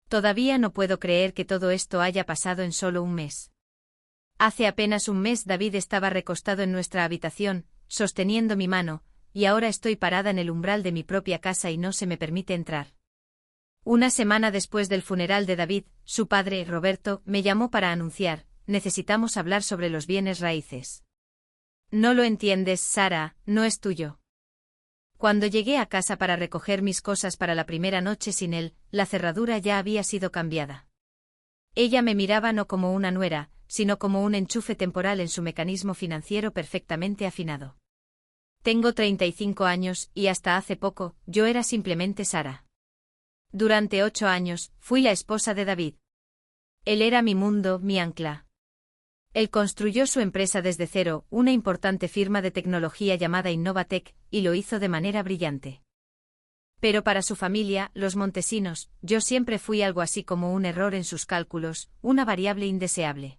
Todavía no puedo creer que todo esto haya pasado en solo un mes. Hace apenas un mes David estaba recostado en nuestra habitación, sosteniendo mi mano, y ahora estoy parada en el umbral de mi propia casa y no se me permite entrar. Una semana después del funeral de David, su padre, Roberto, me llamó para anunciar: necesitamos hablar sobre los bienes raíces. No lo entiendes, Sara, no es tuyo. Cuando llegué a casa para recoger mis cosas para la primera noche sin él, la cerradura ya había sido cambiada. Ella me miraba no como una nuera, sino como un enchufe temporal en su mecanismo financiero perfectamente afinado. Tengo 35 años, y hasta hace poco, yo era simplemente Sara. Durante 8 años, fui la esposa de David. Él era mi mundo, mi ancla. Él construyó su empresa desde cero, una importante firma de tecnología llamada Innovatec, y lo hizo de manera brillante. Pero para su familia, los Montesinos, yo siempre fui algo así como un error en sus cálculos, una variable indeseable.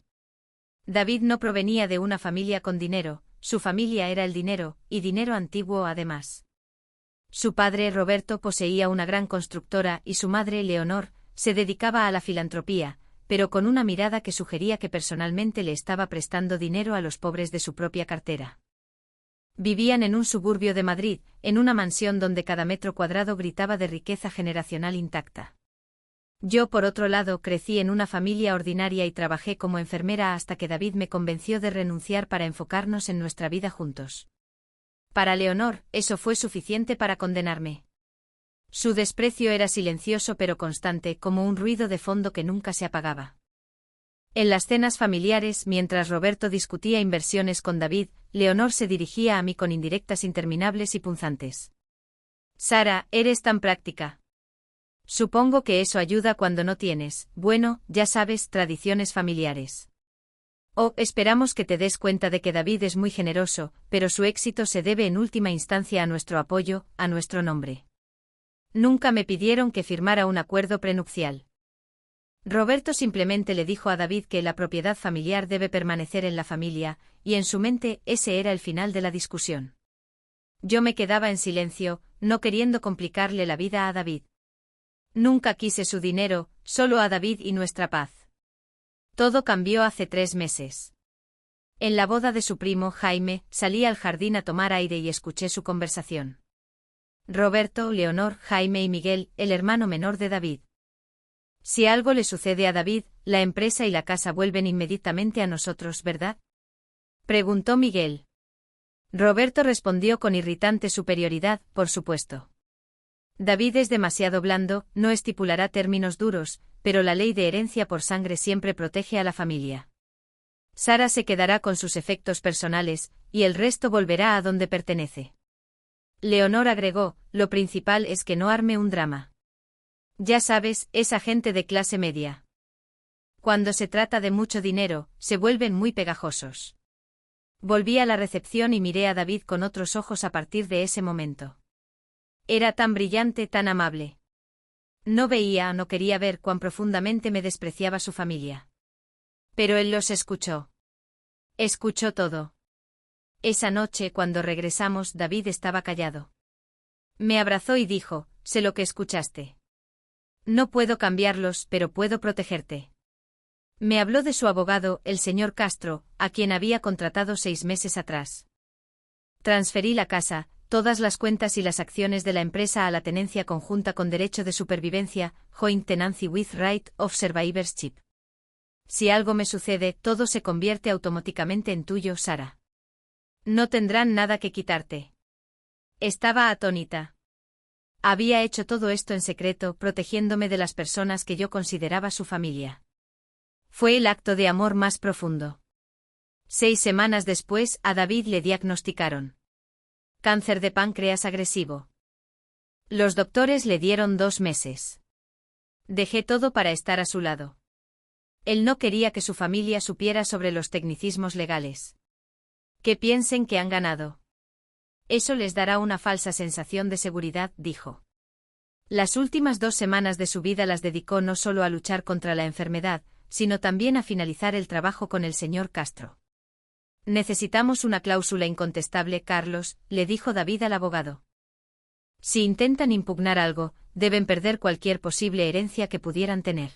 David no provenía de una familia con dinero, su familia era el dinero, y dinero antiguo además. Su padre, Roberto, poseía una gran constructora y su madre, Leonor, se dedicaba a la filantropía, pero con una mirada que sugería que personalmente le estaba prestando dinero a los pobres de su propia cartera. Vivían en un suburbio de Madrid, en una mansión donde cada metro cuadrado gritaba de riqueza generacional intacta. Yo, por otro lado, crecí en una familia ordinaria y trabajé como enfermera hasta que David me convenció de renunciar para enfocarnos en nuestra vida juntos. Para Leonor, eso fue suficiente para condenarme. Su desprecio era silencioso pero constante, como un ruido de fondo que nunca se apagaba. En las cenas familiares, mientras Roberto discutía inversiones con David, Leonor se dirigía a mí con indirectas interminables y punzantes. Sara, eres tan práctica. Supongo que eso ayuda cuando no tienes, bueno, ya sabes, tradiciones familiares. Oh, esperamos que te des cuenta de que David es muy generoso, pero su éxito se debe en última instancia a nuestro apoyo, a nuestro nombre. Nunca me pidieron que firmara un acuerdo prenupcial. Roberto simplemente le dijo a David que la propiedad familiar debe permanecer en la familia, y en su mente ese era el final de la discusión. Yo me quedaba en silencio, no queriendo complicarle la vida a David. Nunca quise su dinero, solo a David y nuestra paz. Todo cambió hace 3 meses. En la boda de su primo, Jaime, salí al jardín a tomar aire y escuché su conversación. Roberto, Leonor, Jaime y Miguel, el hermano menor de David. Si algo le sucede a David, la empresa y la casa vuelven inmediatamente a nosotros, ¿verdad? Preguntó Miguel. Roberto respondió con irritante superioridad, por supuesto. David es demasiado blando, no estipulará términos duros, pero la ley de herencia por sangre siempre protege a la familia. Sara se quedará con sus efectos personales, y el resto volverá a donde pertenece. Leonor agregó, lo principal es que no arme un drama. Ya sabes, esa gente de clase media. Cuando se trata de mucho dinero, se vuelven muy pegajosos. Volví a la recepción y miré a David con otros ojos a partir de ese momento. Era tan brillante, tan amable. No veía, no quería ver cuán profundamente me despreciaba su familia. Pero él los escuchó. Escuchó todo. Esa noche, cuando regresamos, David estaba callado. Me abrazó y dijo, sé lo que escuchaste. No puedo cambiarlos, pero puedo protegerte. Me habló de su abogado, el señor Castro, a quien había contratado 6 meses atrás. Transferí la casa, todas las cuentas y las acciones de la empresa a la tenencia conjunta con derecho de supervivencia, Joint Tenancy with Right of Survivorship. Si algo me sucede, todo se convierte automáticamente en tuyo, Sara. No tendrán nada que quitarte. Estaba atónita. Había hecho todo esto en secreto, protegiéndome de las personas que yo consideraba su familia. Fue el acto de amor más profundo. 6 semanas después, a David le diagnosticaron cáncer de páncreas agresivo. Los doctores le dieron 2 meses. Dejé todo para estar a su lado. Él no quería que su familia supiera sobre los tecnicismos legales. Que piensen que han ganado. Eso les dará una falsa sensación de seguridad, dijo. Las últimas 2 semanas de su vida las dedicó no solo a luchar contra la enfermedad, sino también a finalizar el trabajo con el señor Castro. Necesitamos una cláusula incontestable, Carlos, le dijo David al abogado. Si intentan impugnar algo, deben perder cualquier posible herencia que pudieran tener.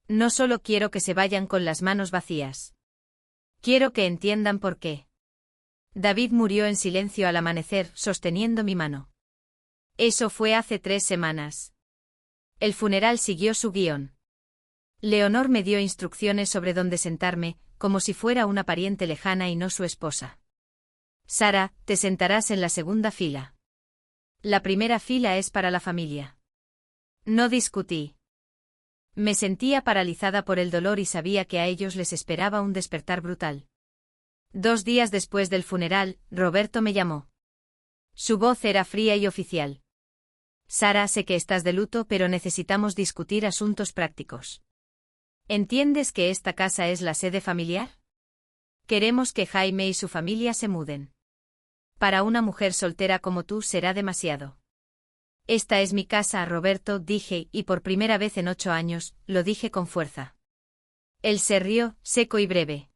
No solo quiero que se vayan con las manos vacías. Quiero que entiendan por qué. David murió en silencio al amanecer, sosteniendo mi mano. Eso fue hace 3 semanas. El funeral siguió su guión. Leonor me dio instrucciones sobre dónde sentarme, como si fuera una pariente lejana y no su esposa. Sara, te sentarás en la segunda fila. La primera fila es para la familia. No discutí. Me sentía paralizada por el dolor y sabía que a ellos les esperaba un despertar brutal. 2 días después del funeral, Roberto me llamó. Su voz era fría y oficial. Sara, sé que estás de luto, pero necesitamos discutir asuntos prácticos. ¿Entiendes que esta casa es la sede familiar? Queremos que Jaime y su familia se muden. Para una mujer soltera como tú será demasiado. Esta es mi casa, Roberto, dije, y por primera vez en 8 años, lo dije con fuerza. Él se rió, seco y breve.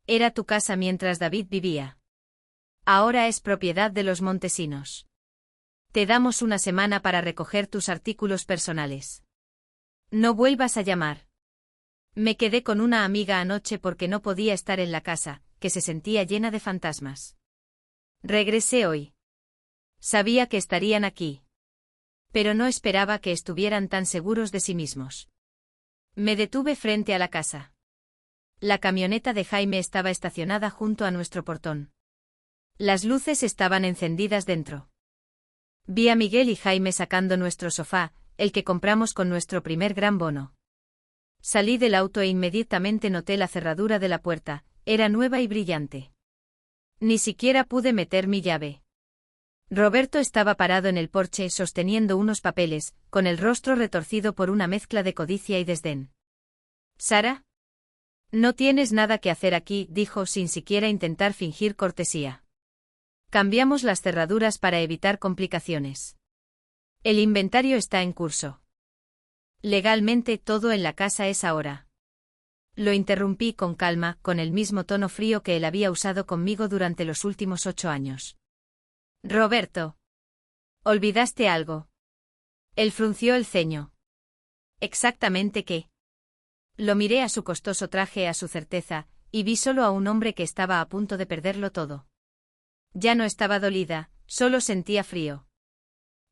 Era tu casa mientras David vivía. Ahora es propiedad de los Montesinos. Te damos una semana para recoger tus artículos personales. No vuelvas a llamar. Me quedé con una amiga anoche porque no podía estar en la casa, que se sentía llena de fantasmas. Regresé hoy. Sabía que estarían aquí. Pero no esperaba que estuvieran tan seguros de sí mismos. Me detuve frente a la casa. La camioneta de Jaime estaba estacionada junto a nuestro portón. Las luces estaban encendidas dentro. Vi a Miguel y Jaime sacando nuestro sofá, el que compramos con nuestro primer gran bono. Salí del auto e inmediatamente noté la cerradura de la puerta, era nueva y brillante. Ni siquiera pude meter mi llave. Roberto estaba parado en el porche sosteniendo unos papeles, con el rostro retorcido por una mezcla de codicia y desdén. «¿Sara? No tienes nada que hacer aquí», dijo sin siquiera intentar fingir cortesía. «Cambiamos las cerraduras para evitar complicaciones. El inventario está en curso. Legalmente todo en la casa es ahora». Lo interrumpí con calma, con el mismo tono frío que él había usado conmigo durante los últimos 8 años. «Roberto. ¿Olvidaste algo?» Él frunció el ceño. «¿Exactamente qué?» Lo miré a su costoso traje, a su certeza, y vi solo a un hombre que estaba a punto de perderlo todo. Ya no estaba dolida, solo sentía frío.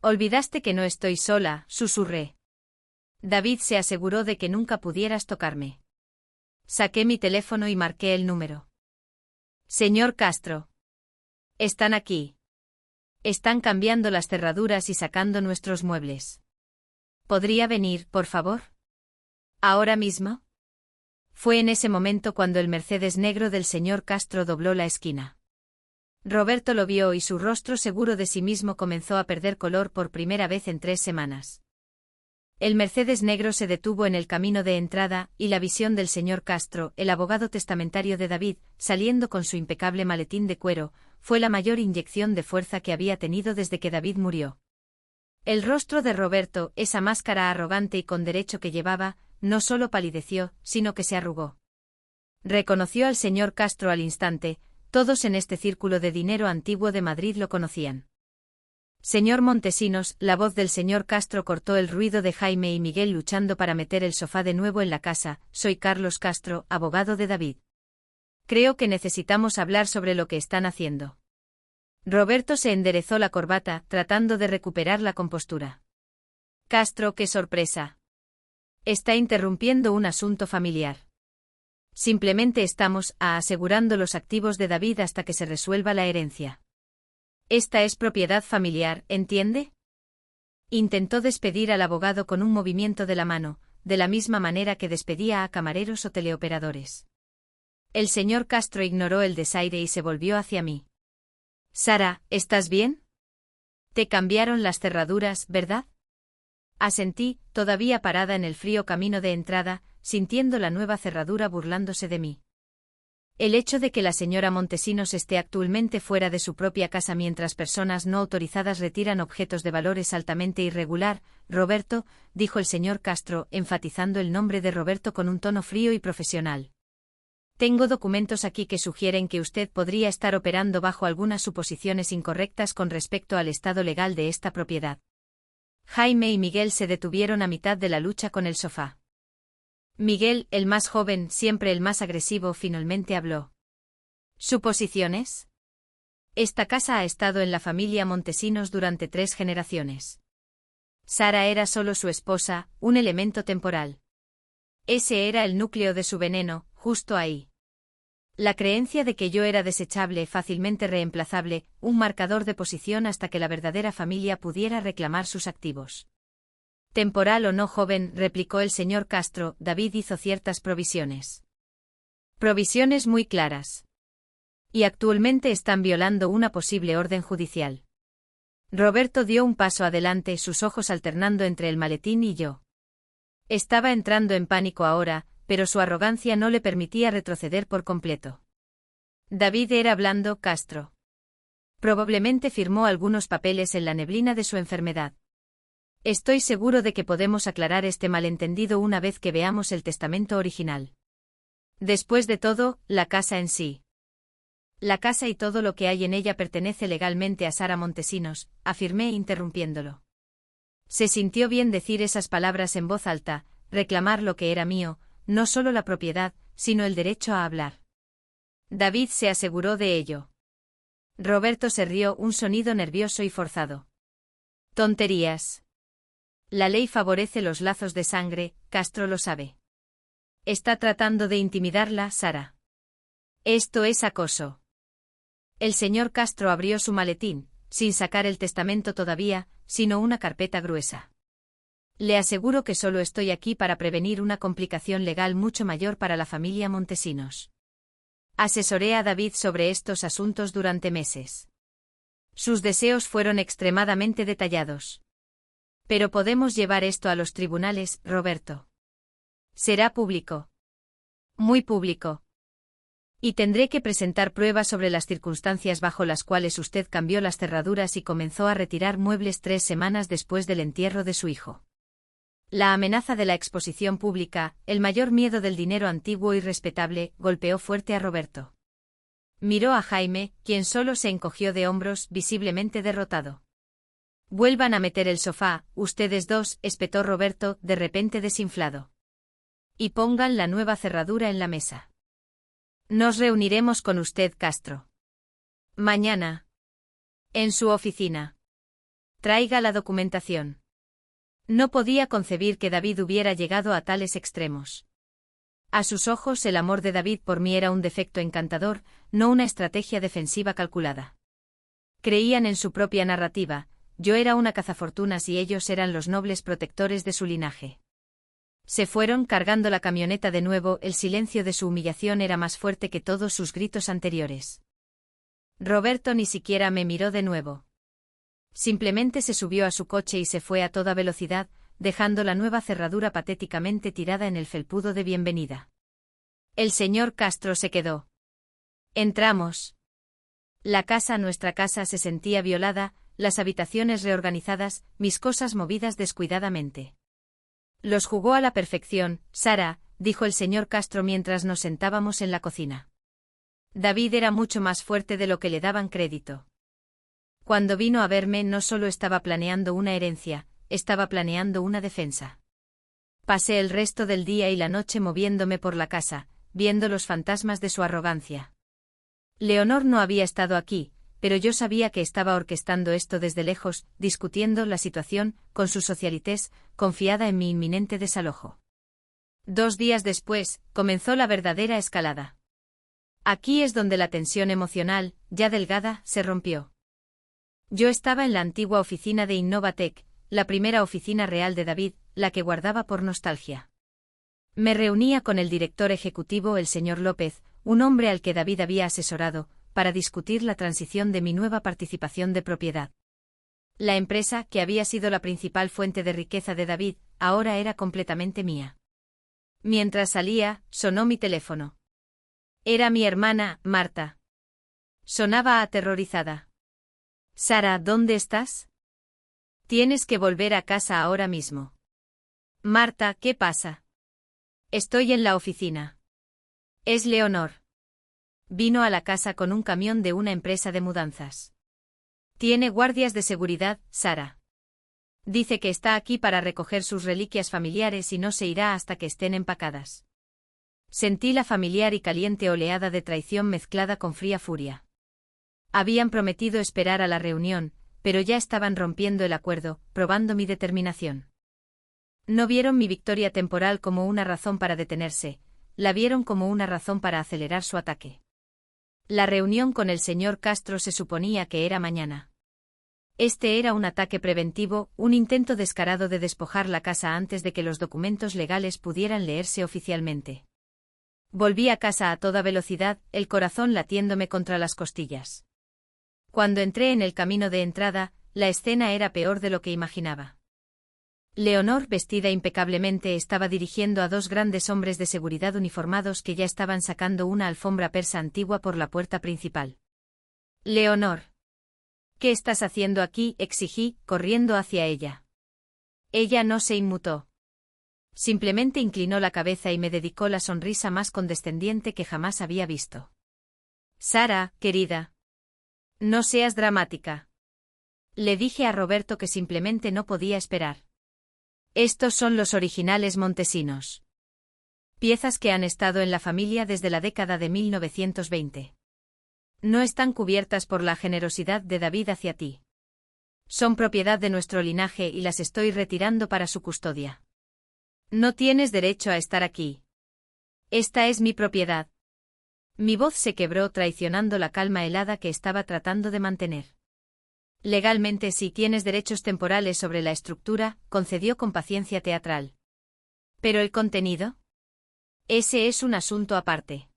«Olvidaste que no estoy sola», susurré. David se aseguró de que nunca pudieras tocarme. Saqué mi teléfono y marqué el número. «Señor Castro. Están aquí. Están cambiando las cerraduras y sacando nuestros muebles. ¿Podría venir, por favor? ¿Ahora mismo?» Fue en ese momento cuando el Mercedes negro del señor Castro dobló la esquina. Roberto lo vio y su rostro seguro de sí mismo comenzó a perder color por primera vez en 3 semanas. El Mercedes negro se detuvo en el camino de entrada, y la visión del señor Castro, el abogado testamentario de David, saliendo con su impecable maletín de cuero, fue la mayor inyección de fuerza que había tenido desde que David murió. El rostro de Roberto, esa máscara arrogante y con derecho que llevaba, no solo palideció, sino que se arrugó. Reconoció al señor Castro al instante, todos en este círculo de dinero antiguo de Madrid lo conocían. «Señor Montesinos», la voz del señor Castro cortó el ruido de Jaime y Miguel luchando para meter el sofá de nuevo en la casa. «Soy Carlos Castro, abogado de David. Creo que necesitamos hablar sobre lo que están haciendo». Roberto se enderezó la corbata, tratando de recuperar la compostura. «Castro, qué sorpresa. Está interrumpiendo un asunto familiar. Simplemente estamos asegurando los activos de David hasta que se resuelva la herencia. Esta es propiedad familiar, ¿entiende?». Intentó despedir al abogado con un movimiento de la mano, de la misma manera que despedía a camareros o teleoperadores. El señor Castro ignoró el desaire y se volvió hacia mí. «Sara, ¿estás bien? Te cambiaron las cerraduras, ¿verdad?». Asentí, todavía parada en el frío camino de entrada, sintiendo la nueva cerradura burlándose de mí. El hecho de que la señora Montesinos esté actualmente fuera de su propia casa mientras personas no autorizadas retiran objetos de valor es altamente irregular, Roberto, dijo el señor Castro, enfatizando el nombre de Roberto con un tono frío y profesional. «Tengo documentos aquí que sugieren que usted podría estar operando bajo algunas suposiciones incorrectas con respecto al estado legal de esta propiedad. Jaime y Miguel se detuvieron a mitad de la lucha con el sofá. Miguel, el más joven, siempre el más agresivo, finalmente habló. ¿Suposiciones? Esta casa ha estado en la familia Montesinos durante 3 generaciones. Sara era solo su esposa, un elemento temporal. Ese era el núcleo de su veneno, justo ahí. La creencia de que yo era desechable, fácilmente reemplazable, un marcador de posición hasta que la verdadera familia pudiera reclamar sus activos. Temporal o no, joven, replicó el señor Castro, David hizo ciertas provisiones. Provisiones muy claras. Y actualmente están violando una posible orden judicial. Roberto dio un paso adelante, sus ojos alternando entre el maletín y yo. Estaba entrando en pánico ahora, pero su arrogancia no le permitía retroceder por completo. David era blando, Castro. Probablemente firmó algunos papeles en la neblina de su enfermedad. Estoy seguro de que podemos aclarar este malentendido una vez que veamos el testamento original. Después de todo, la casa en sí. La casa y todo lo que hay en ella pertenece legalmente a Sara Montesinos, afirmé interrumpiéndolo. Se sintió bien decir esas palabras en voz alta, reclamar lo que era mío, no solo la propiedad, sino el derecho a hablar. David se aseguró de ello. Roberto se rió, un sonido nervioso y forzado. Tonterías. La ley favorece los lazos de sangre, Castro lo sabe. Está tratando de intimidarla, Sara. Esto es acoso. El señor Castro abrió su maletín, sin sacar el testamento todavía, sino una carpeta gruesa. Le aseguro que solo estoy aquí para prevenir una complicación legal mucho mayor para la familia Montesinos. Asesoré a David sobre estos asuntos durante meses. Sus deseos fueron extremadamente detallados. Pero podemos llevar esto a los tribunales, Roberto. Será público. Muy público. Y tendré que presentar pruebas sobre las circunstancias bajo las cuales usted cambió las cerraduras y comenzó a retirar muebles 3 semanas después del entierro de su hijo. La amenaza de la exposición pública, el mayor miedo del dinero antiguo y respetable, golpeó fuerte a Roberto. Miró a Jaime, quien solo se encogió de hombros, visiblemente derrotado. Vuelvan a meter el sofá, ustedes dos, espetó Roberto, de repente desinflado. Y pongan la nueva cerradura en la mesa. Nos reuniremos con usted, Castro. Mañana. En su oficina. Traiga la documentación. No podía concebir que David hubiera llegado a tales extremos. A sus ojos el amor de David por mí era un defecto encantador, no una estrategia defensiva calculada. Creían en su propia narrativa, yo era una cazafortunas y ellos eran los nobles protectores de su linaje. Se fueron cargando la camioneta de nuevo, el silencio de su humillación era más fuerte que todos sus gritos anteriores. Roberto ni siquiera me miró de nuevo. Simplemente se subió a su coche y se fue a toda velocidad, dejando la nueva cerradura patéticamente tirada en el felpudo de bienvenida. El señor Castro se quedó. Entramos. Nuestra casa se sentía violada, las habitaciones reorganizadas, mis cosas movidas descuidadamente. Los jugó a la perfección, Sara, dijo el señor Castro mientras nos sentábamos en la cocina. David era mucho más fuerte de lo que le daban crédito. Cuando vino a verme no solo estaba planeando una herencia, estaba planeando una defensa. Pasé el resto del día y la noche moviéndome por la casa, viendo los fantasmas de su arrogancia. Leonor no había estado aquí, pero yo sabía que estaba orquestando esto desde lejos, discutiendo la situación, con su socialités, confiada en mi inminente desalojo. 2 días después, comenzó la verdadera escalada. Aquí es donde la tensión emocional, ya delgada, se rompió. Yo estaba en la antigua oficina de Innovatec, la primera oficina real de David, la que guardaba por nostalgia. Me reunía con el director ejecutivo, el señor López, un hombre al que David había asesorado, para discutir la transición de mi nueva participación de propiedad. La empresa, que había sido la principal fuente de riqueza de David, ahora era completamente mía. Mientras salía, sonó mi teléfono. Era mi hermana, Marta. Sonaba aterrorizada. Sara, ¿dónde estás? Tienes que volver a casa ahora mismo. Marta, ¿qué pasa? Estoy en la oficina. Es Leonor. Vino a la casa con un camión de una empresa de mudanzas. Tiene guardias de seguridad, Sara. Dice que está aquí para recoger sus reliquias familiares y no se irá hasta que estén empacadas. Sentí la familiar y caliente oleada de traición mezclada con fría furia. Habían prometido esperar a la reunión, pero ya estaban rompiendo el acuerdo, probando mi determinación. No vieron mi victoria temporal como una razón para detenerse, la vieron como una razón para acelerar su ataque. La reunión con el señor Castro se suponía que era mañana. Este era un ataque preventivo, un intento descarado de despojar la casa antes de que los documentos legales pudieran leerse oficialmente. Volví a casa a toda velocidad, el corazón latiéndome contra las costillas. Cuando entré en el camino de entrada, la escena era peor de lo que imaginaba. Leonor, vestida impecablemente, estaba dirigiendo a dos grandes hombres de seguridad uniformados que ya estaban sacando una alfombra persa antigua por la puerta principal. «Leonor. ¿Qué estás haciendo aquí?», exigí, corriendo hacia ella. Ella no se inmutó. Simplemente inclinó la cabeza y me dedicó la sonrisa más condescendiente que jamás había visto. «Sara, querida. No seas dramática». Le dije a Roberto que simplemente no podía esperar. Estos son los originales Montesinos. Piezas que han estado en la familia desde la década de 1920. No están cubiertas por la generosidad de David hacia ti. Son propiedad de nuestro linaje y las estoy retirando para su custodia. No tienes derecho a estar aquí. Esta es mi propiedad. Mi voz se quebró traicionando la calma helada que estaba tratando de mantener. Legalmente sí tienes derechos temporales sobre la estructura, concedió con paciencia teatral. ¿Pero el contenido? Ese es un asunto aparte.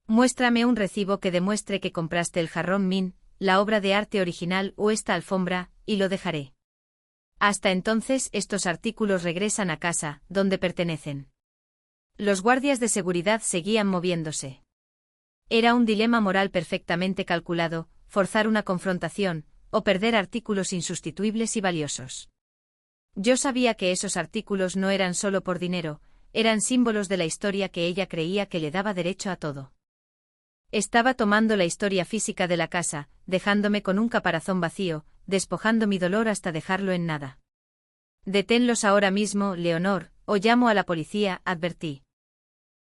Muéstrame un recibo que demuestre que compraste el jarrón Min, la obra de arte original o esta alfombra, y lo dejaré. Hasta entonces estos artículos regresan a casa, donde pertenecen. Los guardias de seguridad seguían moviéndose. Era un dilema moral perfectamente calculado, forzar una confrontación, o perder artículos insustituibles y valiosos. Yo sabía que esos artículos no eran solo por dinero, eran símbolos de la historia que ella creía que le daba derecho a todo. Estaba tomando la historia física de la casa, dejándome con un caparazón vacío, despojando mi dolor hasta dejarlo en nada. «Deténlos ahora mismo, Leonor, o llamo a la policía», advertí.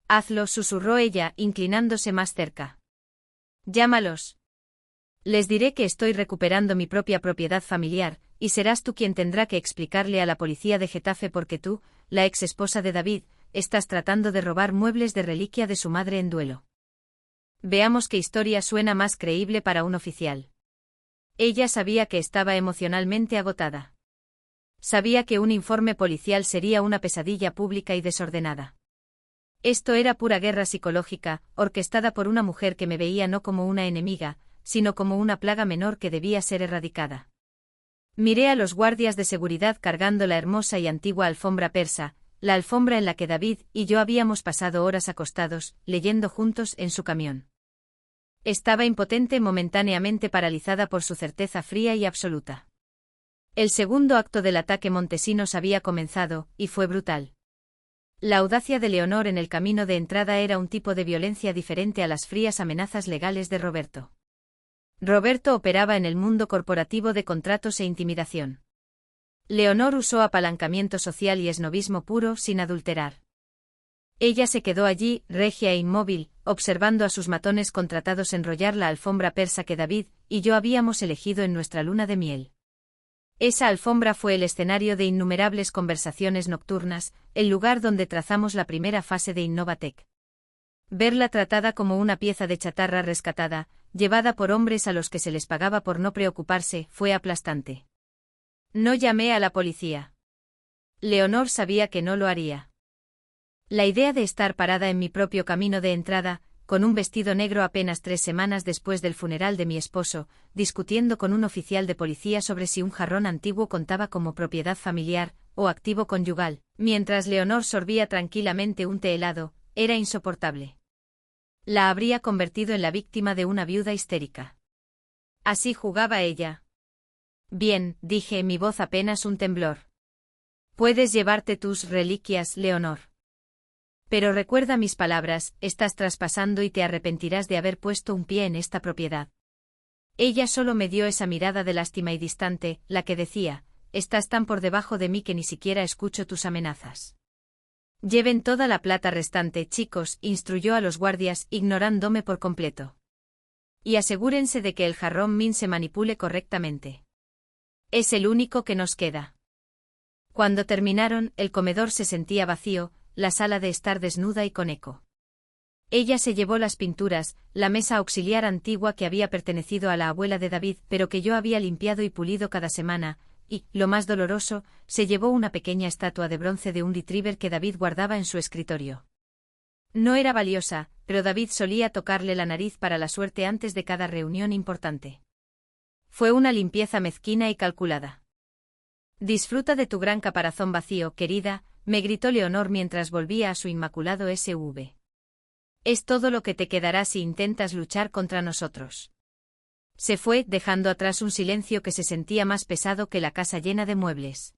«Hazlo», susurró ella, inclinándose más cerca. «Llámalos. Les diré que estoy recuperando mi propia propiedad familiar, y serás tú quien tendrá que explicarle a la policía de Getafe porque tú, la ex esposa de David, estás tratando de robar muebles de reliquia de su madre en duelo. Veamos qué historia suena más creíble para un oficial». Ella sabía que estaba emocionalmente agotada. Sabía que un informe policial sería una pesadilla pública y desordenada. Esto era pura guerra psicológica, orquestada por una mujer que me veía no como una enemiga, sino como una plaga menor que debía ser erradicada. Miré a los guardias de seguridad cargando la hermosa y antigua alfombra persa, la alfombra en la que David y yo habíamos pasado horas acostados, leyendo juntos en su camión. Estaba impotente, momentáneamente paralizada por su certeza fría y absoluta. El segundo acto del ataque Montesinos había comenzado, y fue brutal. La audacia de Leonor en el camino de entrada era un tipo de violencia diferente a las frías amenazas legales de Roberto. Roberto operaba en el mundo corporativo de contratos e intimidación. Leonor usó apalancamiento social y esnobismo puro sin adulterar. Ella se quedó allí, regia e inmóvil, observando a sus matones contratados enrollar la alfombra persa que David y yo habíamos elegido en nuestra luna de miel. Esa alfombra fue el escenario de innumerables conversaciones nocturnas, el lugar donde trazamos la primera fase de Innovatec. Verla tratada como una pieza de chatarra rescatada, llevada por hombres a los que se les pagaba por no preocuparse, fue aplastante. No llamé a la policía. Leonor sabía que no lo haría. La idea de estar parada en mi propio camino de entrada, con un vestido negro apenas 3 semanas después del funeral de mi esposo, discutiendo con un oficial de policía sobre si un jarrón antiguo contaba como propiedad familiar o activo conyugal, mientras Leonor sorbía tranquilamente un té helado, era insoportable. La habría convertido en la víctima de una viuda histérica. Así jugaba ella. «Bien», dije, mi voz apenas un temblor. «Puedes llevarte tus reliquias, Leonor. Pero recuerda mis palabras, estás traspasando y te arrepentirás de haber puesto un pie en esta propiedad». Ella solo me dio esa mirada de lástima y distante, la que decía, estás tan por debajo de mí que ni siquiera escucho tus amenazas. Lleven toda la plata restante, chicos, instruyó a los guardias, ignorándome por completo. Y asegúrense de que el jarrón Min se manipule correctamente. Es el único que nos queda. Cuando terminaron, el comedor se sentía vacío, la sala de estar desnuda y con eco. Ella se llevó las pinturas, la mesa auxiliar antigua que había pertenecido a la abuela de David, pero que yo había limpiado y pulido cada semana, y, lo más doloroso, se llevó una pequeña estatua de bronce de un retriever que David guardaba en su escritorio. No era valiosa, pero David solía tocarle la nariz para la suerte antes de cada reunión importante. Fue una limpieza mezquina y calculada. Disfruta de tu gran caparazón vacío, querida, me gritó Leonor mientras volvía a su inmaculado SUV. Es todo lo que te quedará si intentas luchar contra nosotros. Se fue, dejando atrás un silencio que se sentía más pesado que la casa llena de muebles.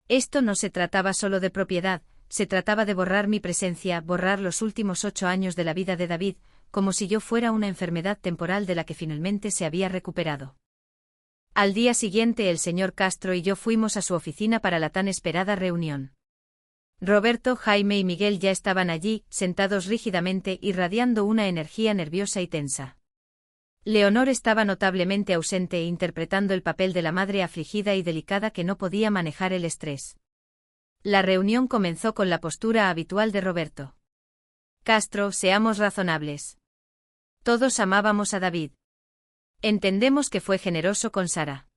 Esto no se trataba solo de propiedad, se trataba de borrar mi presencia, borrar los últimos 8 años de la vida de David, como si yo fuera una enfermedad temporal de la que finalmente se había recuperado. Al día siguiente el señor Castro y yo fuimos a su oficina para la tan esperada reunión. Roberto, Jaime y Miguel ya estaban allí, sentados rígidamente, irradiando una energía nerviosa y tensa. Leonor estaba notablemente ausente, interpretando el papel de la madre afligida y delicada que no podía manejar el estrés. La reunión comenzó con la postura habitual de Roberto. Castro, seamos razonables. Todos amábamos a David. Entendemos que fue generoso con Sara.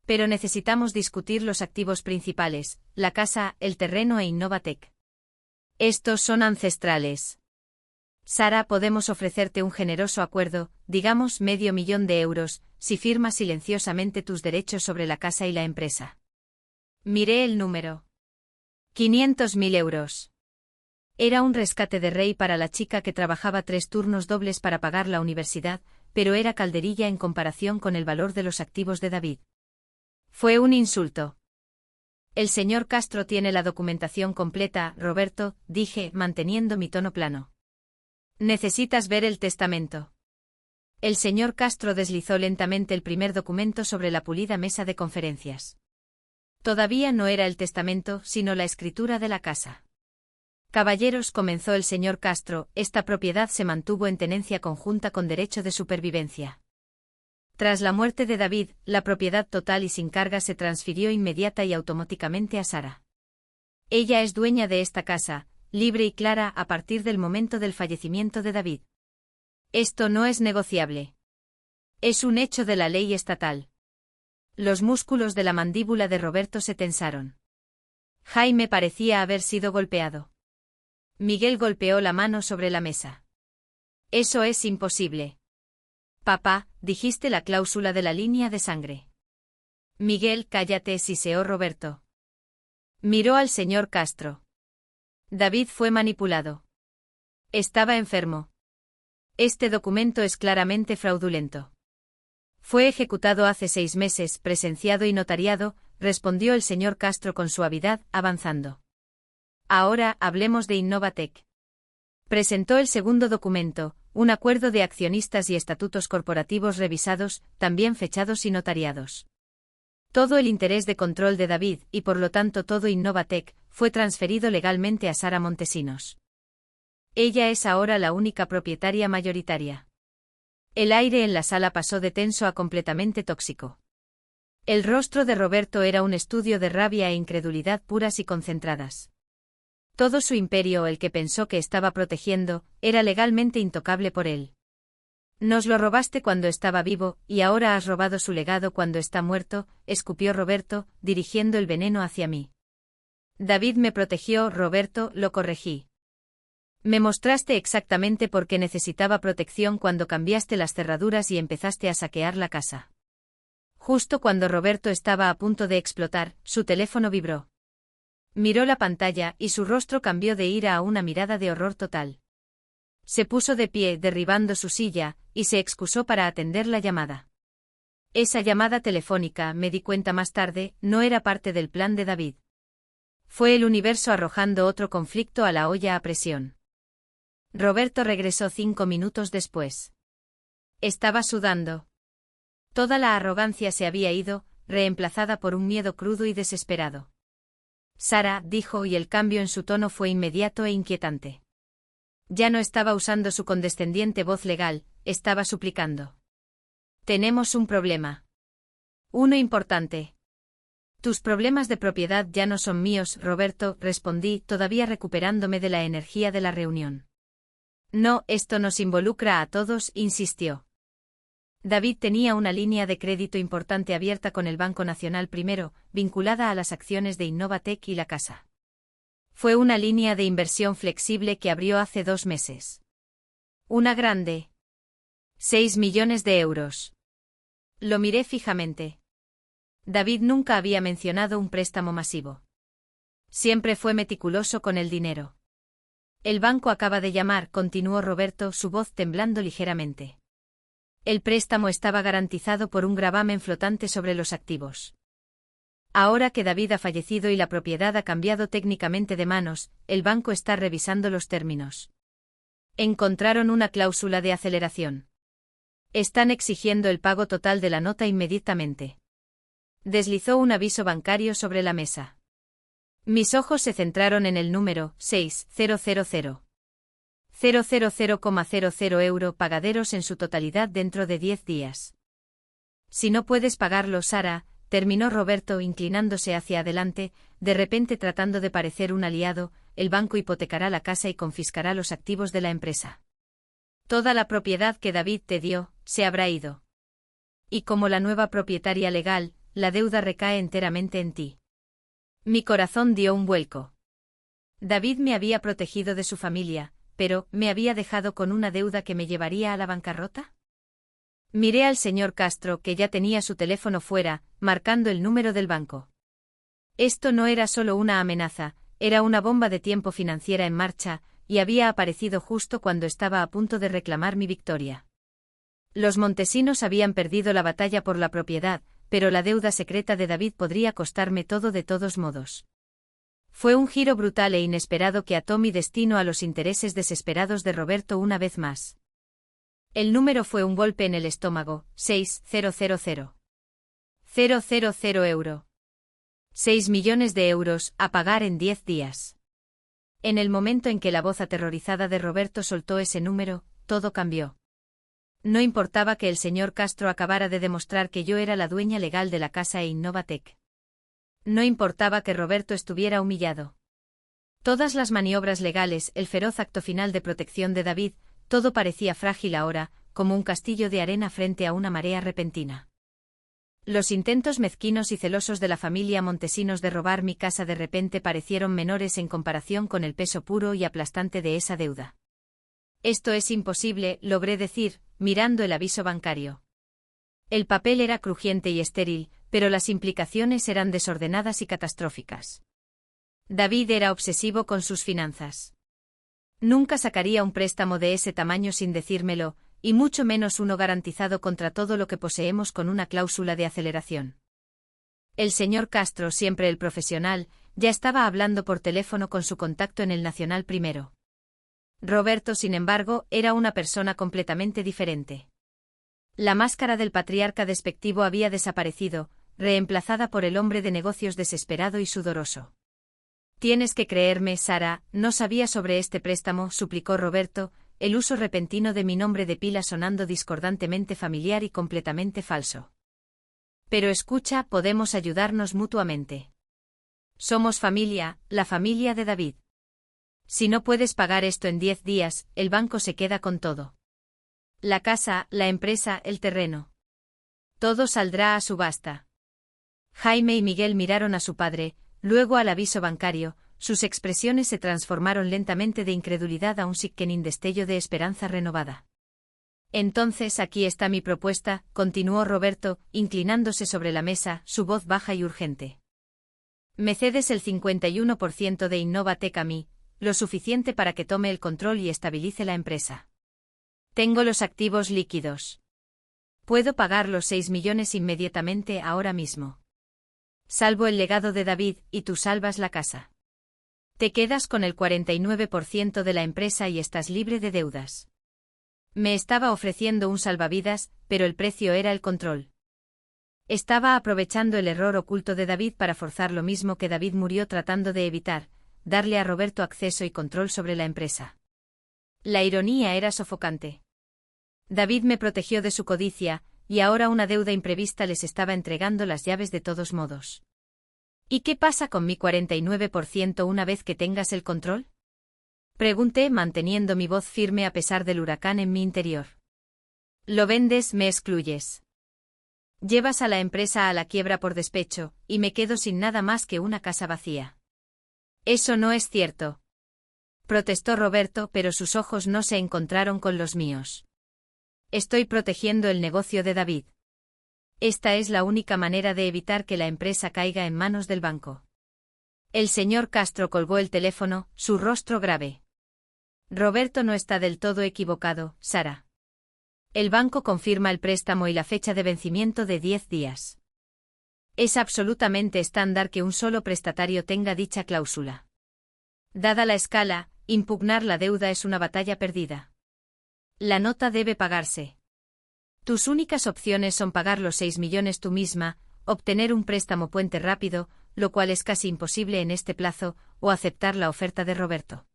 Pero necesitamos discutir los activos principales, la casa, el terreno e Innovatec. Estos son ancestrales. Sara, podemos ofrecerte un generoso acuerdo, digamos €500,000, si firmas silenciosamente tus derechos sobre la casa y la empresa. Miré el número. 500.000 euros. Era un rescate de rey para la chica que trabajaba 3 turnos dobles para pagar la universidad, pero era calderilla en comparación con el valor de los activos de David. Fue un insulto. El señor Castro tiene la documentación completa, Roberto, dije, manteniendo mi tono plano. Necesitas ver el testamento. El señor Castro deslizó lentamente el primer documento sobre la pulida mesa de conferencias. Todavía no era el testamento, sino la escritura de la casa. Caballeros, comenzó el señor Castro, esta propiedad se mantuvo en tenencia conjunta con derecho de supervivencia. Tras la muerte de David, la propiedad total y sin carga se transfirió inmediata y automáticamente a Sara. Ella es dueña de esta casa, libre y clara a partir del momento del fallecimiento de David. Esto no es negociable. Es un hecho de la ley estatal. Los músculos de la mandíbula de Roberto se tensaron. Jaime parecía haber sido golpeado. Miguel golpeó la mano sobre la mesa. Eso es imposible. Papá, dijiste la cláusula de la línea de sangre. Miguel, cállate, siseó Roberto. Miró al señor Castro. David fue manipulado. Estaba enfermo. Este documento es claramente fraudulento. Fue ejecutado hace 6 meses, presenciado y notariado, respondió el señor Castro con suavidad, avanzando. Ahora, hablemos de Innovatec. Presentó el segundo documento, un acuerdo de accionistas y estatutos corporativos revisados, también fechados y notariados. Todo el interés de control de David, y por lo tanto todo Innovatec, fue transferido legalmente a Sara Montesinos. Ella es ahora la única propietaria mayoritaria. El aire en la sala pasó de tenso a completamente tóxico. El rostro de Roberto era un estudio de rabia e incredulidad puras y concentradas. Todo su imperio, el que pensó que estaba protegiendo, era legalmente intocable por él. Nos lo robaste cuando estaba vivo, y ahora has robado su legado cuando está muerto, escupió Roberto, dirigiendo el veneno hacia mí. David me protegió, Roberto, lo corregí. Me mostraste exactamente por qué necesitaba protección cuando cambiaste las cerraduras y empezaste a saquear la casa. Justo cuando Roberto estaba a punto de explotar, su teléfono vibró. Miró la pantalla y su rostro cambió de ira a una mirada de horror total. Se puso de pie, derribando su silla, y se excusó para atender la llamada. Esa llamada telefónica, me di cuenta más tarde, no era parte del plan de David. Fue el universo arrojando otro conflicto a la olla a presión. Roberto regresó 5 minutos después. Estaba sudando. Toda la arrogancia se había ido, reemplazada por un miedo crudo y desesperado. Sara, dijo, y el cambio en su tono fue inmediato e inquietante. Ya no estaba usando su condescendiente voz legal, estaba suplicando. Tenemos un problema. Uno importante. Tus problemas de propiedad ya no son míos, Roberto, respondí, todavía recuperándome de la energía de la reunión. No, esto nos involucra a todos, insistió. David tenía una línea de crédito importante abierta con el Banco Nacional Primero, vinculada a las acciones de Innovatec y la casa. Fue una línea de inversión flexible que abrió hace 2 meses. Una grande. 6 millones de euros. Lo miré fijamente. David nunca había mencionado un préstamo masivo. Siempre fue meticuloso con el dinero. El banco acaba de llamar, continuó Roberto, su voz temblando ligeramente. El préstamo estaba garantizado por un gravamen flotante sobre los activos. Ahora que David ha fallecido y la propiedad ha cambiado técnicamente de manos, el banco está revisando los términos. Encontraron una cláusula de aceleración. Están exigiendo el pago total de la nota inmediatamente. Deslizó un aviso bancario sobre la mesa. Mis ojos se centraron en el número 6000. 000,00 euro pagaderos en su totalidad dentro de 10 días. Si no puedes pagarlo, Sara, terminó Roberto inclinándose hacia adelante, de repente tratando de parecer un aliado, el banco hipotecará la casa y confiscará los activos de la empresa. Toda la propiedad que David te dio, se habrá ido. Y como la nueva propietaria legal, la deuda recae enteramente en ti. Mi corazón dio un vuelco. David me había protegido de su familia, pero ¿me había dejado con una deuda que me llevaría a la bancarrota? Miré al señor Castro, que ya tenía su teléfono fuera, marcando el número del banco. Esto no era solo una amenaza, era una bomba de tiempo financiera en marcha, y había aparecido justo cuando estaba a punto de reclamar mi victoria. Los montesinos habían perdido la batalla por la propiedad, pero la deuda secreta de David podría costarme todo de todos modos. Fue un giro brutal e inesperado que ató mi destino a los intereses desesperados de Roberto una vez más. El número fue un golpe en el estómago. 6000. 000 euro. 6 millones de euros, a pagar en 10 días. En el momento en que la voz aterrorizada de Roberto soltó ese número, todo cambió. No importaba que el señor Castro acabara de demostrar que yo era la dueña legal de la casa e Innovatec. No importaba que Roberto estuviera humillado. Todas las maniobras legales, el feroz acto final de protección de David, todo parecía frágil ahora, como un castillo de arena frente a una marea repentina. Los intentos mezquinos y celosos de la familia Montesinos de robar mi casa de repente parecieron menores en comparación con el peso puro y aplastante de esa deuda. Esto es imposible, logré decir, mirando el aviso bancario. El papel era crujiente y estéril, pero las implicaciones eran desordenadas y catastróficas. David era obsesivo con sus finanzas. Nunca sacaría un préstamo de ese tamaño sin decírmelo, y mucho menos uno garantizado contra todo lo que poseemos con una cláusula de aceleración. El señor Castro, siempre el profesional, ya estaba hablando por teléfono con su contacto en el Nacional Primero. Roberto, sin embargo, era una persona completamente diferente. La máscara del patriarca despectivo había desaparecido, reemplazada por el hombre de negocios desesperado y sudoroso. Tienes que creerme, Sara, no sabía sobre este préstamo, suplicó Roberto, el uso repentino de mi nombre de pila sonando discordantemente familiar y completamente falso. Pero escucha, podemos ayudarnos mutuamente. Somos familia, la familia de David. Si no puedes pagar esto en 10 días, el banco se queda con todo. La casa, la empresa, el terreno. Todo saldrá a subasta. Jaime y Miguel miraron a su padre, luego al aviso bancario, sus expresiones se transformaron lentamente de incredulidad a un sickening destello de esperanza renovada. Entonces aquí está mi propuesta, continuó Roberto, inclinándose sobre la mesa, su voz baja y urgente. Me cedes el 51% de Innovatec a mí, lo suficiente para que tome el control y estabilice la empresa. Tengo los activos líquidos. Puedo pagar los 6 millones inmediatamente ahora mismo. Salvo el legado de David, y tú salvas la casa. Te quedas con el 49% de la empresa y estás libre de deudas. Me estaba ofreciendo un salvavidas, pero el precio era el control. Estaba aprovechando el error oculto de David para forzar lo mismo que David murió tratando de evitar, darle a Roberto acceso y control sobre la empresa. La ironía era sofocante. David me protegió de su codicia, y ahora una deuda imprevista les estaba entregando las llaves de todos modos. ¿Y qué pasa con mi 49% una vez que tengas el control? Pregunté manteniendo mi voz firme a pesar del huracán en mi interior. Lo vendes, me excluyes. Llevas a la empresa a la quiebra por despecho, y me quedo sin nada más que una casa vacía. Eso no es cierto. Protestó Roberto, pero sus ojos no se encontraron con los míos. Estoy protegiendo el negocio de David. Esta es la única manera de evitar que la empresa caiga en manos del banco. El señor Castro colgó el teléfono, su rostro grave. Roberto no está del todo equivocado, Sara. El banco confirma el préstamo y la fecha de vencimiento de 10 días. Es absolutamente estándar que un solo prestatario tenga dicha cláusula. Dada la escala, impugnar la deuda es una batalla perdida. La nota debe pagarse. Tus únicas opciones son pagar los 6 millones tú misma, obtener un préstamo puente rápido, lo cual es casi imposible en este plazo, o aceptar la oferta de Roberto.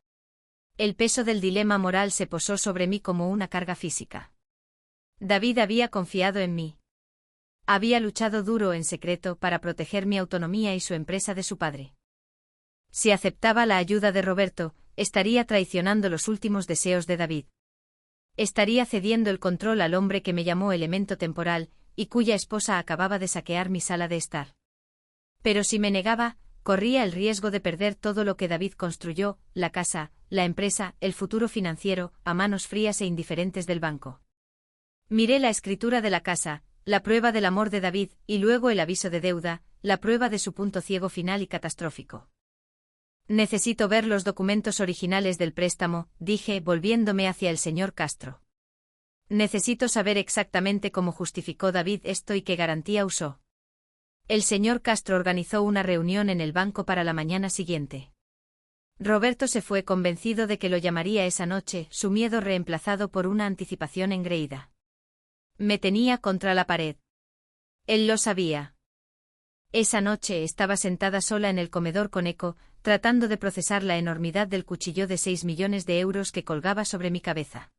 El peso del dilema moral se posó sobre mí como una carga física. David había confiado en mí. Había luchado duro en secreto para proteger mi autonomía y su empresa de su padre. Si aceptaba la ayuda de Roberto, estaría traicionando los últimos deseos de David. Estaría cediendo el control al hombre que me llamó elemento temporal, y cuya esposa acababa de saquear mi sala de estar. Pero si me negaba, corría el riesgo de perder todo lo que David construyó, la casa, la empresa, el futuro financiero, a manos frías e indiferentes del banco. Miré la escritura de la casa, la prueba del amor de David, y luego el aviso de deuda, la prueba de su punto ciego final y catastrófico. Necesito ver los documentos originales del préstamo, dije, volviéndome hacia el señor Castro. Necesito saber exactamente cómo justificó David esto y qué garantía usó. El señor Castro organizó una reunión en el banco para la mañana siguiente. Roberto se fue convencido de que lo llamaría esa noche, su miedo reemplazado por una anticipación engreída. Me tenía contra la pared. Él lo sabía. Esa noche estaba sentada sola en el comedor con Eco, tratando de procesar la enormidad del cuchillo de 6 millones de euros que colgaba sobre mi cabeza.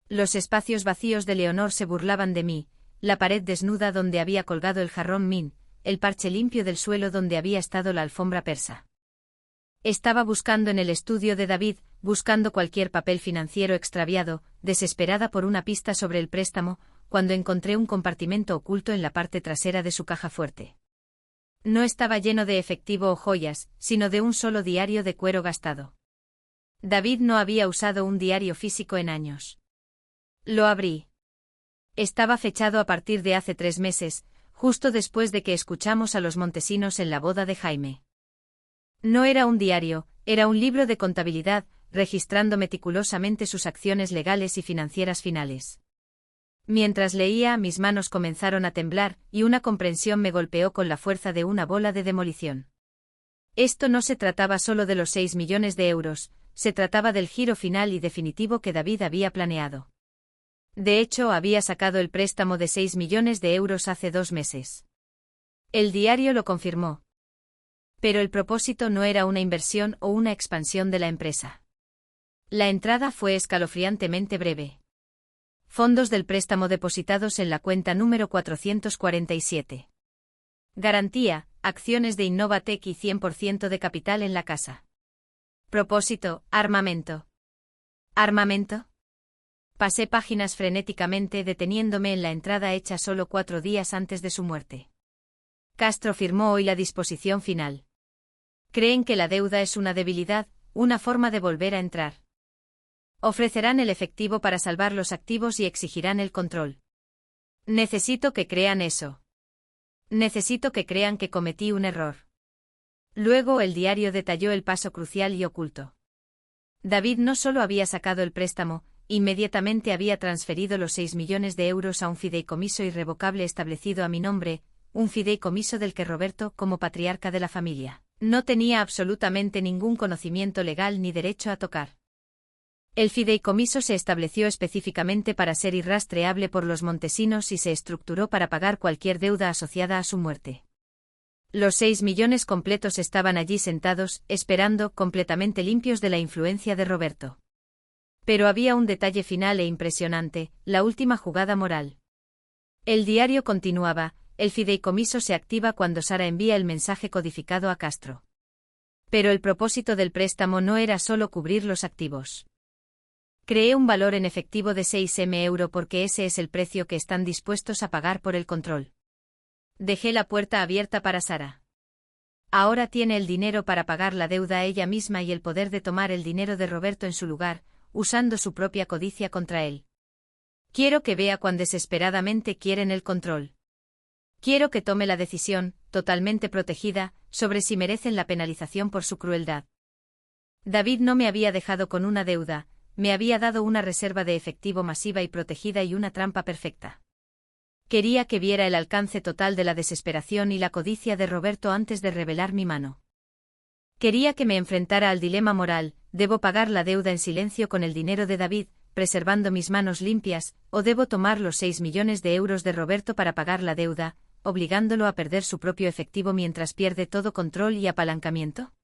Los espacios vacíos de Leonor se burlaban de mí, la pared desnuda donde había colgado el jarrón Min, el parche limpio del suelo donde había estado la alfombra persa. Estaba buscando en el estudio de David, buscando cualquier papel financiero extraviado, desesperada por una pista sobre el préstamo, cuando encontré un compartimento oculto en la parte trasera de su caja fuerte. No estaba lleno de efectivo o joyas, sino de un solo diario de cuero gastado. David no había usado un diario físico en años. Lo abrí. Estaba fechado a partir de hace 3 meses, justo después de que escuchamos a los Montesinos en la boda de Jaime. No era un diario, era un libro de contabilidad, registrando meticulosamente sus acciones legales y financieras finales. Mientras leía, mis manos comenzaron a temblar, y una comprensión me golpeó con la fuerza de una bola de demolición. Esto no se trataba solo de los 6 millones de euros, se trataba del giro final y definitivo que David había planeado. De hecho, había sacado el préstamo de 6 millones de euros hace 2 meses. El diario lo confirmó. Pero el propósito no era una inversión o una expansión de la empresa. La entrada fue escalofriantemente breve. Fondos del préstamo depositados en la cuenta número 447. Garantía, acciones de Innovatec y 100% de capital en la casa. Propósito, armamento. ¿Armamento? Pasé páginas frenéticamente deteniéndome en la entrada hecha solo 4 días antes de su muerte. Castro firmó hoy la disposición final. Creen que la deuda es una debilidad, una forma de volver a entrar. Ofrecerán el efectivo para salvar los activos y exigirán el control. Necesito que crean eso. Necesito que crean que cometí un error. Luego el diario detalló el paso crucial y oculto. David no solo había sacado el préstamo, inmediatamente había transferido los 6 millones de euros a un fideicomiso irrevocable establecido a mi nombre, un fideicomiso del que Roberto, como patriarca de la familia, no tenía absolutamente ningún conocimiento legal ni derecho a tocar. El fideicomiso se estableció específicamente para ser irrastreable por los montesinos y se estructuró para pagar cualquier deuda asociada a su muerte. Los 6 millones completos estaban allí sentados, esperando, completamente limpios de la influencia de Roberto. Pero había un detalle final e impresionante, la última jugada moral. El diario continuaba, el fideicomiso se activa cuando Sara envía el mensaje codificado a Castro. Pero el propósito del préstamo no era solo cubrir los activos. Creé un valor en efectivo de 6.000 € porque ese es el precio que están dispuestos a pagar por el control. Dejé la puerta abierta para Sara. Ahora tiene el dinero para pagar la deuda ella misma y el poder de tomar el dinero de Roberto en su lugar, usando su propia codicia contra él. Quiero que vea cuán desesperadamente quieren el control. Quiero que tome la decisión, totalmente protegida, sobre si merecen la penalización por su crueldad. David no me había dejado con una deuda, me había dado una reserva de efectivo masiva y protegida y una trampa perfecta. Quería que viera el alcance total de la desesperación y la codicia de Roberto antes de revelar mi mano. Quería que me enfrentara al dilema moral, ¿debo pagar la deuda en silencio con el dinero de David, preservando mis manos limpias, o debo tomar los 6 millones de euros de Roberto para pagar la deuda, obligándolo a perder su propio efectivo mientras pierde todo control y apalancamiento?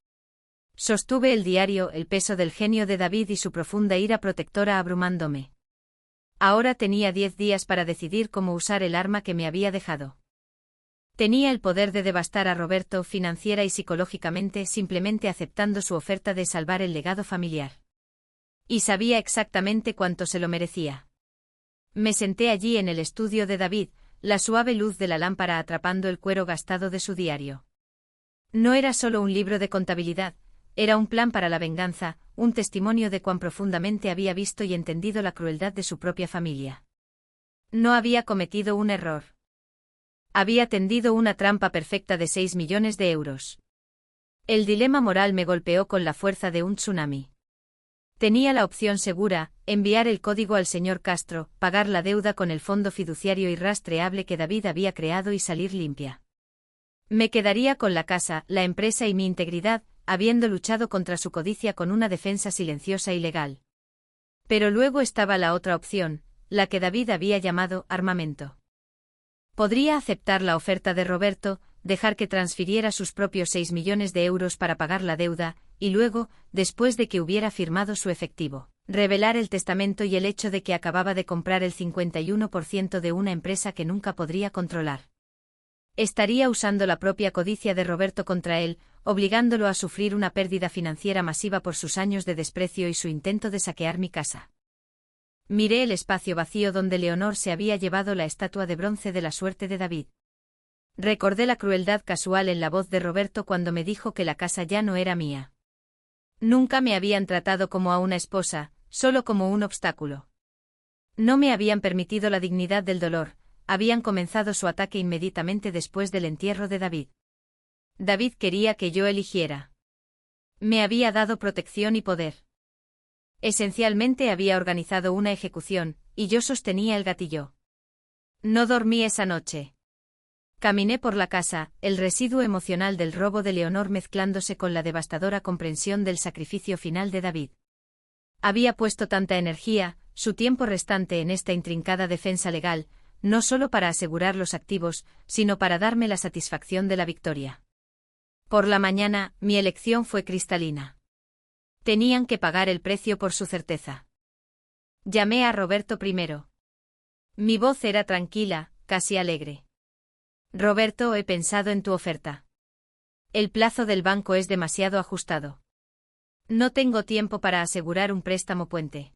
Sostuve el diario, el peso del genio de David y su profunda ira protectora abrumándome. Ahora tenía 10 días para decidir cómo usar el arma que me había dejado. Tenía el poder de devastar a Roberto financiera y psicológicamente simplemente aceptando su oferta de salvar el legado familiar. Y sabía exactamente cuánto se lo merecía. Me senté allí en el estudio de David, la suave luz de la lámpara atrapando el cuero gastado de su diario. No era solo un libro de contabilidad, era un plan para la venganza, un testimonio de cuán profundamente había visto y entendido la crueldad de su propia familia. No había cometido un error. Había tendido una trampa perfecta de 6 millones de euros. El dilema moral me golpeó con la fuerza de un tsunami. Tenía la opción segura, enviar el código al señor Castro, pagar la deuda con el fondo fiduciario irrastreable que David había creado y salir limpia. Me quedaría con la casa, la empresa y mi integridad, habiendo luchado contra su codicia con una defensa silenciosa y legal. Pero luego estaba la otra opción, la que David había llamado armamento. Podría aceptar la oferta de Roberto, dejar que transfiriera sus propios 6 millones de euros para pagar la deuda, y luego, después de que hubiera firmado su efectivo, revelar el testamento y el hecho de que acababa de comprar el 51% de una empresa que nunca podría controlar. Estaría usando la propia codicia de Roberto contra él, obligándolo a sufrir una pérdida financiera masiva por sus años de desprecio y su intento de saquear mi casa. Miré el espacio vacío donde Leonor se había llevado la estatua de bronce de la suerte de David. Recordé la crueldad casual en la voz de Roberto cuando me dijo que la casa ya no era mía. Nunca me habían tratado como a una esposa, solo como un obstáculo. No me habían permitido la dignidad del dolor, habían comenzado su ataque inmediatamente después del entierro de David. David quería que yo eligiera. Me había dado protección y poder. Esencialmente había organizado una ejecución, y yo sostenía el gatillo. No dormí esa noche. Caminé por la casa, el residuo emocional del robo de Leonor mezclándose con la devastadora comprensión del sacrificio final de David. Había puesto tanta energía, su tiempo restante en esta intrincada defensa legal, no solo para asegurar los activos, sino para darme la satisfacción de la victoria. Por la mañana, mi elección fue cristalina. Tenían que pagar el precio por su certeza. Llamé a Roberto primero. Mi voz era tranquila, casi alegre. Roberto, he pensado en tu oferta. El plazo del banco es demasiado ajustado. No tengo tiempo para asegurar un préstamo puente.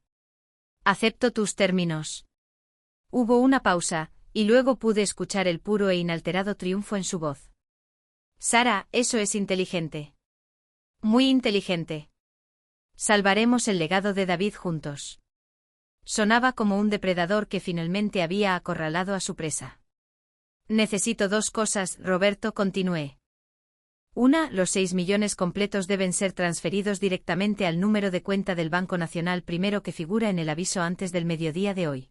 Acepto tus términos. Hubo una pausa, y luego pude escuchar el puro e inalterado triunfo en su voz. Sara, eso es inteligente. Muy inteligente. Salvaremos el legado de David juntos. Sonaba como un depredador que finalmente había acorralado a su presa. Necesito 2 cosas, Roberto, continué. Una, los 6 millones completos deben ser transferidos directamente al número de cuenta del Banco Nacional primero que figura en el aviso antes del mediodía de hoy.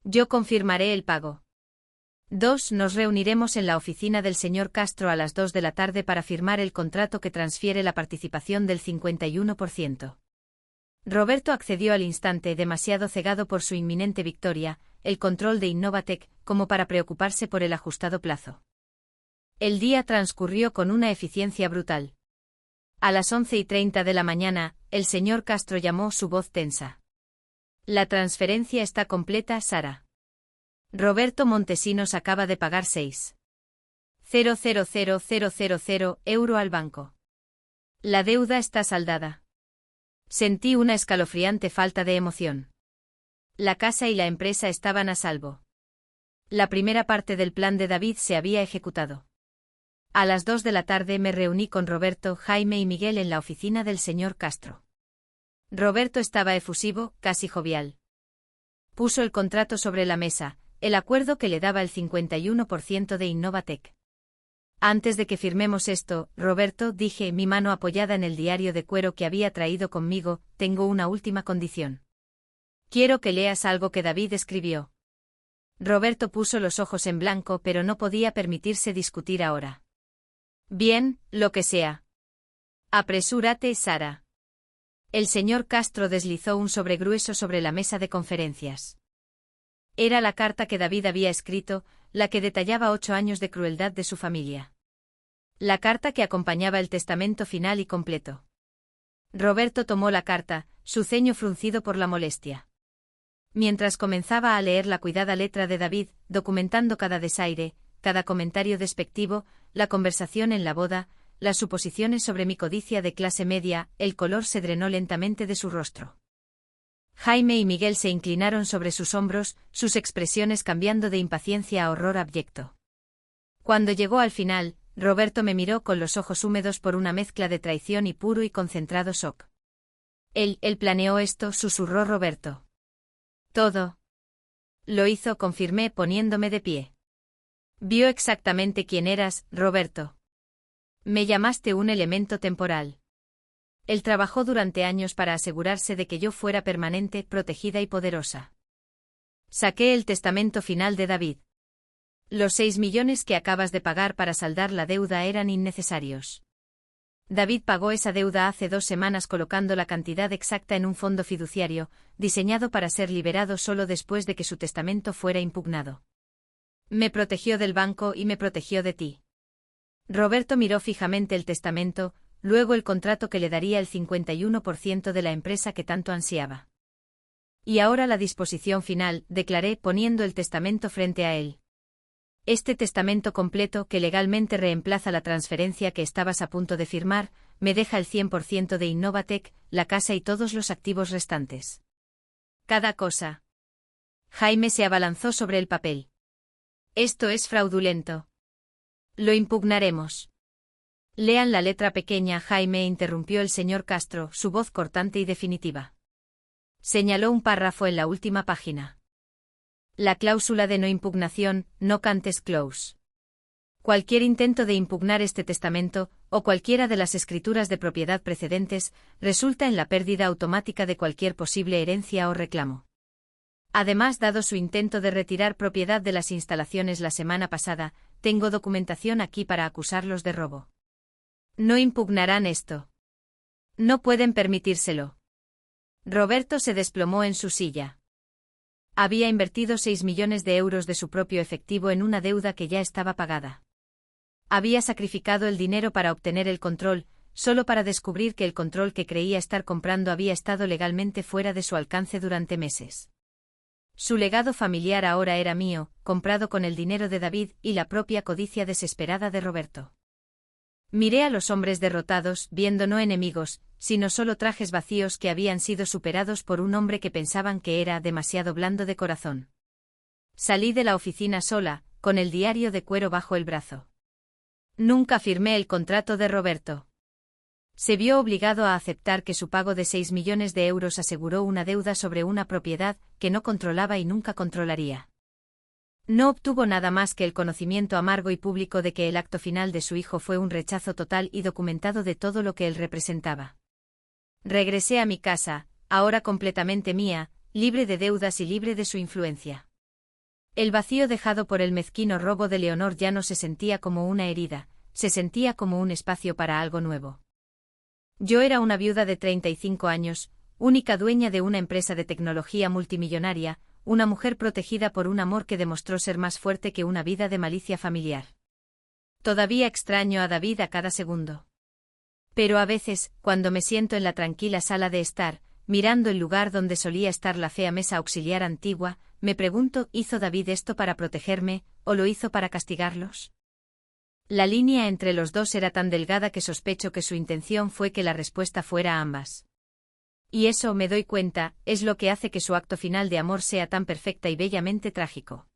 Yo confirmaré el pago. 2. Nos reuniremos en la oficina del señor Castro a las 2 de la tarde para firmar el contrato que transfiere la participación del 51%. Roberto accedió al instante, demasiado cegado por su inminente victoria, el control de Innovatec, como para preocuparse por el ajustado plazo. El día transcurrió con una eficiencia brutal. A las 11:30 de la mañana, el señor Castro llamó, su voz tensa. La transferencia está completa, Sara. Roberto Montesinos acaba de pagar 6.000.000 euro al banco. La deuda está saldada. Sentí una escalofriante falta de emoción. La casa y la empresa estaban a salvo. La primera parte del plan de David se había ejecutado. A las 2 de la tarde me reuní con Roberto, Jaime y Miguel en la oficina del señor Castro. Roberto estaba efusivo, casi jovial. Puso el contrato sobre la mesa, el acuerdo que le daba el 51% de Innovatec. Antes de que firmemos esto, Roberto, dije, mi mano apoyada en el diario de cuero que había traído conmigo, tengo una última condición. Quiero que leas algo que David escribió. Roberto puso los ojos en blanco, pero no podía permitirse discutir ahora. Bien, lo que sea. Apresúrate, Sara. El señor Castro deslizó un sobre grueso sobre la mesa de conferencias. Era la carta que David había escrito, la que detallaba 8 años de crueldad de su familia. La carta que acompañaba el testamento final y completo. Roberto tomó la carta, su ceño fruncido por la molestia. Mientras comenzaba a leer la cuidada letra de David, documentando cada desaire, cada comentario despectivo, la conversación en la boda, las suposiciones sobre mi codicia de clase media, el color se drenó lentamente de su rostro. Jaime y Miguel se inclinaron sobre sus hombros, sus expresiones cambiando de impaciencia a horror abyecto. Cuando llegó al final, Roberto me miró con los ojos húmedos por una mezcla de traición y puro y concentrado shock. Él planeó esto, susurró Roberto. Todo. Lo hizo, confirmé poniéndome de pie. Vio exactamente quién eras, Roberto. Me llamaste un elemento temporal. Él trabajó durante años para asegurarse de que yo fuera permanente, protegida y poderosa. Saqué el testamento final de David. Los 6 millones que acabas de pagar para saldar la deuda eran innecesarios. David pagó esa deuda hace 2 semanas colocando la cantidad exacta en un fondo fiduciario, diseñado para ser liberado solo después de que su testamento fuera impugnado. Me protegió del banco y me protegió de ti. Roberto miró fijamente el testamento, luego el contrato que le daría el 51% de la empresa que tanto ansiaba. Y ahora la disposición final, declaré poniendo el testamento frente a él. Este testamento completo, que legalmente reemplaza la transferencia que estabas a punto de firmar, me deja el 100% de Innovatec, la casa y todos los activos restantes. Cada cosa. Jaime se abalanzó sobre el papel. Esto es fraudulento. Lo impugnaremos. Lean la letra pequeña, Jaime, interrumpió el señor Castro, su voz cortante y definitiva. Señaló un párrafo en la última página. La cláusula de no impugnación, no contest clause. Cualquier intento de impugnar este testamento, o cualquiera de las escrituras de propiedad precedentes, resulta en la pérdida automática de cualquier posible herencia o reclamo. Además, dado su intento de retirar propiedad de las instalaciones la semana pasada, tengo documentación aquí para acusarlos de robo. No impugnarán esto. No pueden permitírselo. Roberto se desplomó en su silla. Había invertido 6 millones de euros de su propio efectivo en una deuda que ya estaba pagada. Había sacrificado el dinero para obtener el control, solo para descubrir que el control que creía estar comprando había estado legalmente fuera de su alcance durante meses. Su legado familiar ahora era mío, comprado con el dinero de David y la propia codicia desesperada de Roberto. Miré a los hombres derrotados, viendo no enemigos, sino solo trajes vacíos que habían sido superados por un hombre que pensaban que era demasiado blando de corazón. Salí de la oficina sola, con el diario de cuero bajo el brazo. Nunca firmé el contrato de Roberto. Se vio obligado a aceptar que su pago de 6 millones de euros aseguró una deuda sobre una propiedad que no controlaba y nunca controlaría. No obtuvo nada más que el conocimiento amargo y público de que el acto final de su hijo fue un rechazo total y documentado de todo lo que él representaba. Regresé a mi casa, ahora completamente mía, libre de deudas y libre de su influencia. El vacío dejado por el mezquino robo de Leonor ya no se sentía como una herida, se sentía como un espacio para algo nuevo. Yo era una viuda de 35 años, única dueña de una empresa de tecnología multimillonaria, una mujer protegida por un amor que demostró ser más fuerte que una vida de malicia familiar. Todavía extraño a David a cada segundo. Pero a veces, cuando me siento en la tranquila sala de estar, mirando el lugar donde solía estar la fea mesa auxiliar antigua, me pregunto, ¿hizo David esto para protegerme, o lo hizo para castigarlos? La línea entre los dos era tan delgada que sospecho que su intención fue que la respuesta fuera ambas. Y eso, me doy cuenta, es lo que hace que su acto final de amor sea tan perfecta y bellamente trágico.